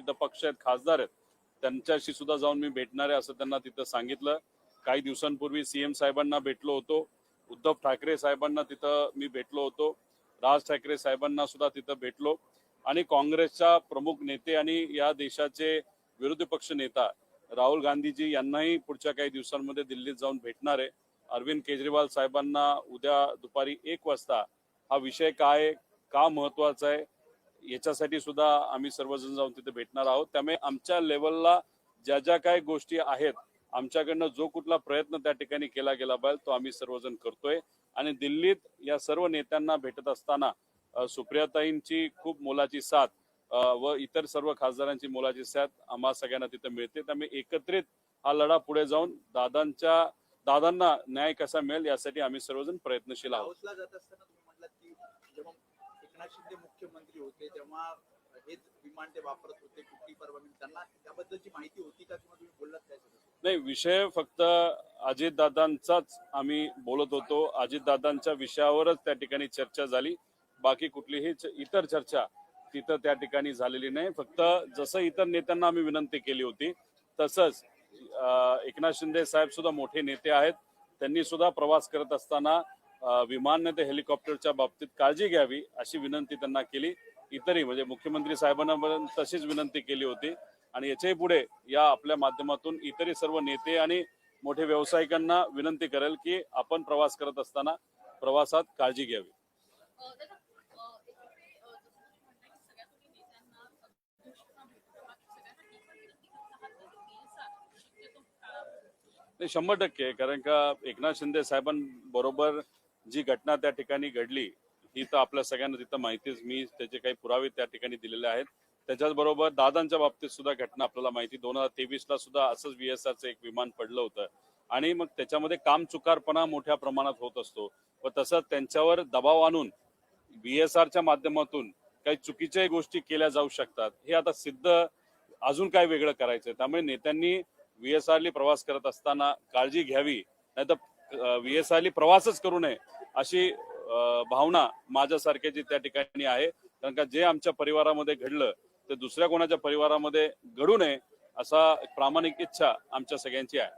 विविध पक्ष आहेत, खासदार आहेत, त्यांच्याशी सुद्धा जाऊन मी भेटणार आहे असं त्यांना तिथं सांगितलं. काही दिवसांपूर्वी सीएम साहेबांना भेटलो होतो, उद्धव ठाकरे साहेबांना तिथं मी भेटलो होतो, राज ठाकरे साहेबांना सुद्धा तिथं भेटलो आणि काँग्रेसच्या प्रमुख नेते आणि या देशाचे विरोधी पक्ष नेता राहुल गांधीजी यांनाही पुढच्या काही दिवसांमध्ये दिल्लीत जाऊन भेटणार आहे. अरविंद केजरीवाल साहेबांना उद्या दुपारी 1 वाजता हा विषय काय, का महत्वाचा आहे याच्यासाठी सुद्धा आम्ही सर्वजण जाऊन तिथे भेटणार आहोत. त्यामुळे आमच्या लेवलला ज्या ज्या काही गोष्टी आहेत, आमच्याकडनं जो कुठला प्रयत्न त्या ठिकाणी केला गेला पाहिजे तो आम्ही सर्वजण करतोय. आणि दिल्लीत या सर्व नेत्यांना भेटत असताना सुप्रियाताईंची खूप मोलाची साथ व इतर सर्व खासदारांची मोलाची साथ आम्हा सगळ्यांना तिथे मिळते. त्यामुळे एकत्रित हा लढा पुढे जाऊन दादांना न्याय कसा मिळेल यासाठी आम्ही सर्वजण प्रयत्नशील आहोत. एकनाथ शिंदे मुख्यमंत्री होते तेव्हा हेच विमान ते वापरत होते, कुठली परवानगी त्यांना त्याबद्दलची माहिती होती का किंवा तुम्ही बोललात काय? नाही, विषय फक्त अजितदादांचाच आम्ही बोलत होतो. अजितदादांच्या विषयावरच त्या ठिकाणी चर्चा झाली, बाकी कुठलीही इतर चर्चा तिथं त्या ठिकाणी झालेली नाही. फक्त जसं इतर नेत्यांना आम्ही विनंती केली होती तसंच एकनाथ शिंदे साहेब सुद्धा मोठे नेते आहेत, त्यांनी सुद्धा प्रवास करत असताना विमान नाही तर हेलिकॉप्टरच्या बाबतीत काळजी घ्यावी अशी विनंती त्यांना केली. इतरही म्हणजे मुख्यमंत्री साहेबांना पण तशीच विनंती केली होती. आणि याच्याही पुढे या आपल्या माध्यमातून इतरही सर्व नेते आणि मोठे व्यावसायिकांना विनंती करेल की आपण प्रवास करत असताना प्रवासात काळजी घ्यावी. नाही, 100%. कारण का एकनाथ शिंदे साहेबांबरोबर जी घटना त्या ठिकाणी घडली ही तर आपल्या सगळ्यांना तिथं माहितीच. मी त्याचे काही पुरावे त्या ठिकाणी दिलेले आहेत. त्याच्याचबरोबर दादांच्या बाबतीत सुद्धा घटना आपल्याला माहिती. 2023ला सुद्धा असंच VSRचं एक विमान पडलं होतं आणि मग त्याच्यामध्ये कामचुकारपणा मोठ्या प्रमाणात होत असतो व तसंच त्यांच्यावर दबाव आणून VSRच्या माध्यमातून काही चुकीच्याही गोष्टी केल्या जाऊ शकतात. हे आता सिद्ध अजून काय वेगळं करायचंय. त्यामुळे नेत्यांनी VSRली प्रवास करत असताना काळजी घ्यावी, नाहीतर VSRली प्रवासच करू नये अशी भावना माझ्यासारख्याची त्या ठिकाणी आहे. कारण का जे आमच्या परिवारामध्ये घडलं ते दुसऱ्या कोणाच्या परिवारामध्ये घडू नये असा प्रामाणिक इच्छा आमच्या सगळ्यांची आहे.